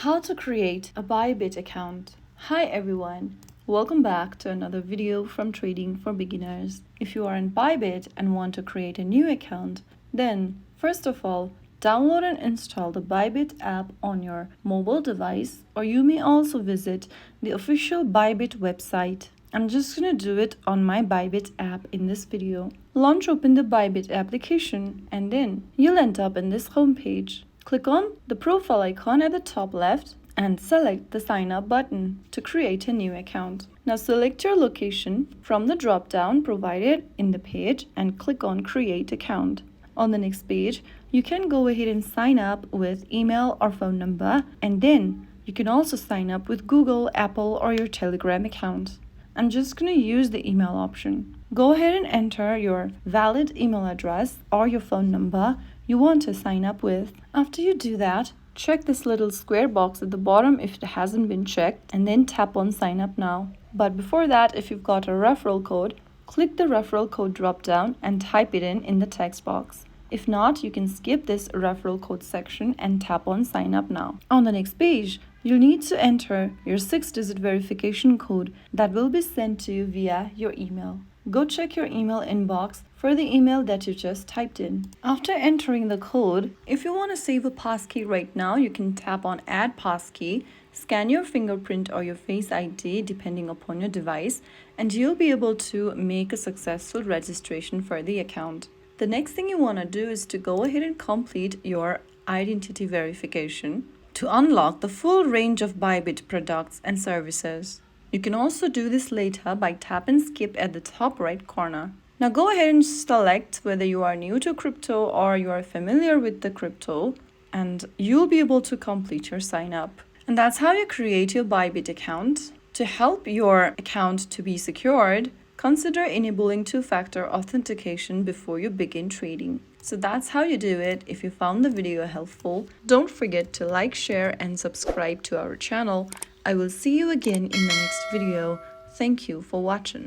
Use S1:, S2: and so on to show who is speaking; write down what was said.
S1: How to create a Bybit account. Hi everyone, welcome back to another video from Trading for Beginners. If you are in Bybit and want to create a new account, then first of all, download and install the Bybit app on your mobile device, or you may also visit the official Bybit website. I'm just going to do it on my Bybit app in this video. Launch open the Bybit application and then you'll end up in this homepage. Click on the profile icon at the top left and select the sign up button to create a new account. Now select your location from the drop-down provided in the page and click on create account. On the next page, you can go ahead and sign up with email or phone number, and then you can also sign up with Google, Apple, or your Telegram account. I'm just going to use the email option. Go ahead and enter your valid email address or your phone number you want to sign up with. After you do that, check this little square box at the bottom if it hasn't been checked, and then tap on sign up now. But before that, if you've got a referral code, click the referral code drop down and type it in the text box. If not, you can skip this referral code section and tap on sign up now. On the next page, you'll need to enter your 6-digit verification code that will be sent to you via your email. Go check your email inbox for the email that you just typed in. After entering the code, if you want to save a passkey right now, you can tap on add passkey, scan your fingerprint or your face ID depending upon your device, and you'll be able to make a successful registration for the account. The next thing you want to do is to go ahead and complete your identity verification to unlock the full range of Bybit products and services. You can also do this later by tap and skip at the top right corner. Now go ahead and select whether you are new to crypto or you are familiar with the crypto, and you'll be able to complete your sign up. And that's how you create your Bybit account. To help your account to be secured, consider enabling two-factor authentication before you begin trading. So that's how you do it. If you found the video helpful, don't forget to like, share, and subscribe to our channel. I will see you again in the next video. Thank you for watching.